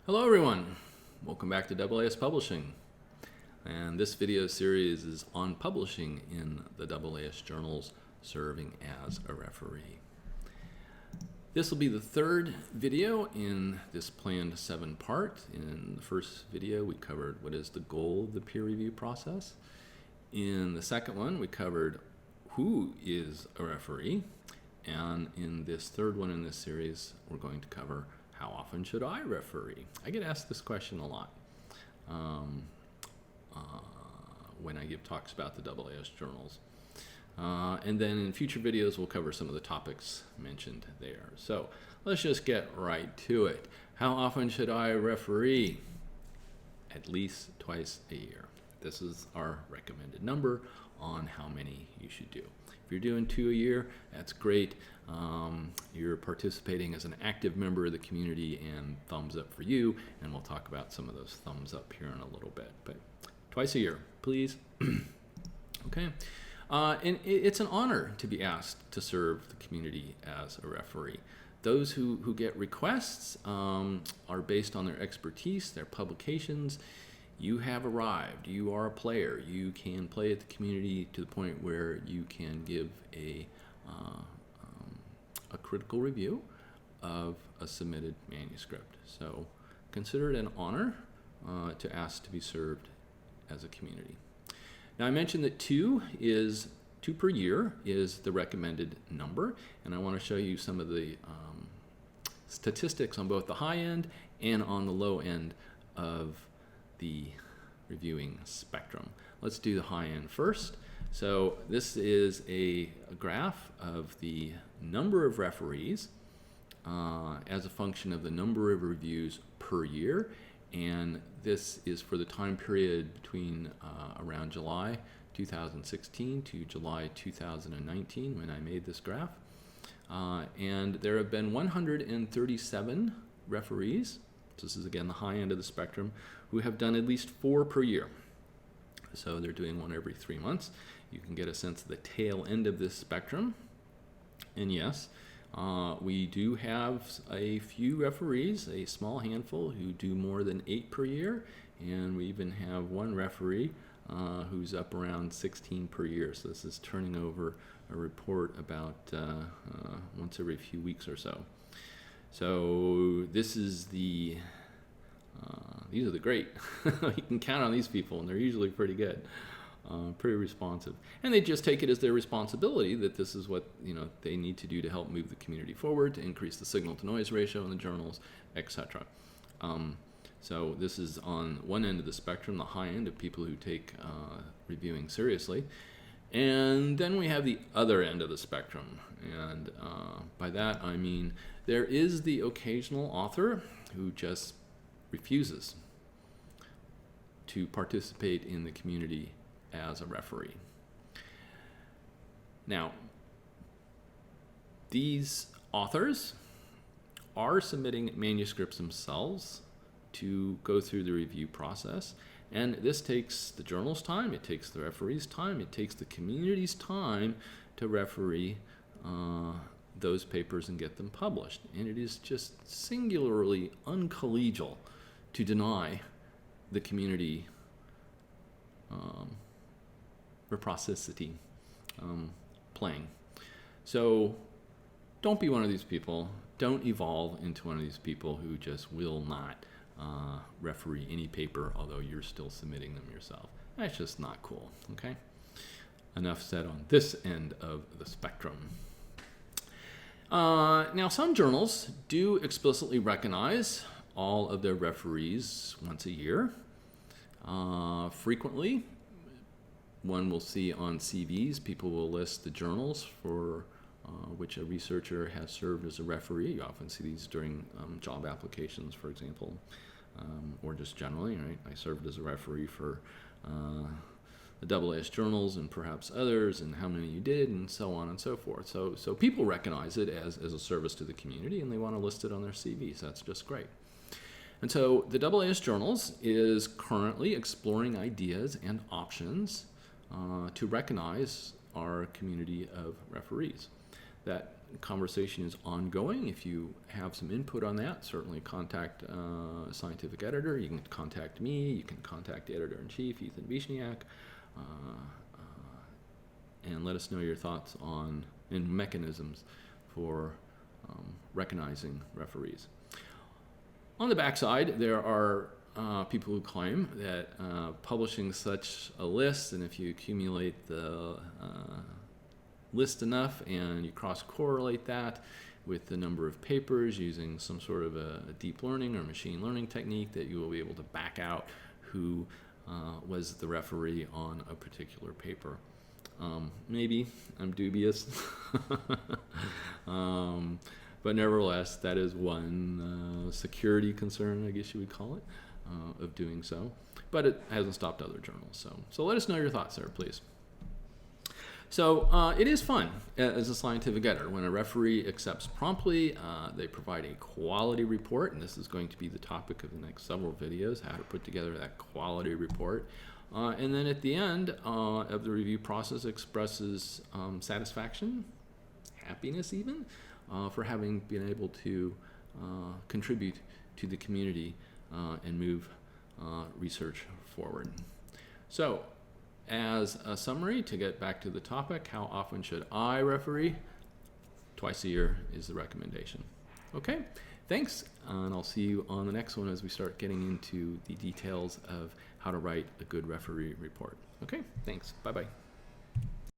Hello everyone, welcome back to AAS Publishing, and this video series is on publishing in the AAS Journals, serving as a referee. This will be the third video in this planned 7-part. In the first video we covered what is the goal of the peer review process. In the second one we covered who is a referee, and in this third one in this series we're going to cover how often should I referee? I get asked this question a lot when I give talks about the AAS Journals. And then in future videos, we'll cover some of the topics mentioned there. So let's just get right to it. How often should I referee? At least twice a year. This is our recommended number on how many you should do. If you're doing 2 a year, that's great. You're participating as an active member of the community, and thumbs up for you, and we'll talk about some of those thumbs up here in a little bit. But twice a year, please. Okay. And it's an honor to be asked to serve the community as a referee. Those who get requests are based on their expertise, their publications. You have arrived. You are a player. You can play at the community to the point where you can give a critical review of a submitted manuscript. So consider it an honor to ask to be served as a community. Now I mentioned that 2 per year is the recommended number, and I want to show you some of the statistics on both the high end and on the low end of the reviewing spectrum. Let's do the high end first. So this is a graph of the number of referees as a function of the number of reviews per year, and this is for the time period between around July 2016 to July 2019 when I made this graph. And there have been 137 referees, this is again the high end of the spectrum, who have done at least 4 per year. So they're doing 1 every 3 months. You can get a sense of the tail end of this spectrum. And yes, we do have a few referees, a small handful, who do more than 8 per year. And we even have 1 referee who's up around 16 per year. So this is turning over a report about once every few weeks or so. So this is these are the great. You can count on these people, and they're usually pretty good, pretty responsive. And they just take it as their responsibility that this is what they need to do to help move the community forward, to increase the signal-to-noise ratio in the journals, etc. So this is on one end of the spectrum, the high end of people who take reviewing seriously. And then we have the other end of the spectrum. And by that I mean there is the occasional author who just refuses to participate in the community as a referee. Now, these authors are submitting manuscripts themselves to go through the review process, and this takes the journal's time, it takes the referee's time, it takes the community's time to referee those papers and get them published. And it is just singularly uncollegial to deny the community reciprocity playing. So don't be one of these people. Don't evolve into one of these people who just will not referee any paper, although you're still submitting them yourself. That's just not cool, okay? Enough said on this end of the spectrum. Now, some journals do explicitly recognize all of their referees once a year. Frequently, one will see on CVs, people will list the journals for which a researcher has served as a referee. You often see these during job applications, for example, or just generally, right? I served as a referee for the AAS Journals and perhaps others, and how many you did, and so on and so forth. So people recognize it as a service to the community, and they want to list it on their CVs. That's just great. And so the AAS Journals is currently exploring ideas and options to recognize our community of referees. That conversation is ongoing. If you have some input on that, certainly contact scientific editor. You can contact me. You can contact the editor-in-chief, Ethan Wieczniak, and let us know your thoughts on and mechanisms for recognizing referees. On the backside, there are people who claim that publishing such a list, and if you accumulate the list enough and you cross-correlate that with the number of papers using some sort of a deep learning or machine learning technique, that you will be able to back out who was the referee on a particular paper. Maybe I'm dubious, but nevertheless, that is one security concern, I guess you would call it, of doing so. But it hasn't stopped other journals. So let us know your thoughts there, please. So it is fun as a scientific editor. When a referee accepts promptly, they provide a quality report, and this is going to be the topic of the next several videos, how to put together that quality report. And then at the end of the review process expresses satisfaction, happiness even, for having been able to contribute to the community and move research forward. So, as a summary, to get back to the topic, how often should I referee? Twice a year is the recommendation. Okay, thanks, and I'll see you on the next one as we start getting into the details of how to write a good referee report. Okay, thanks. Bye-bye.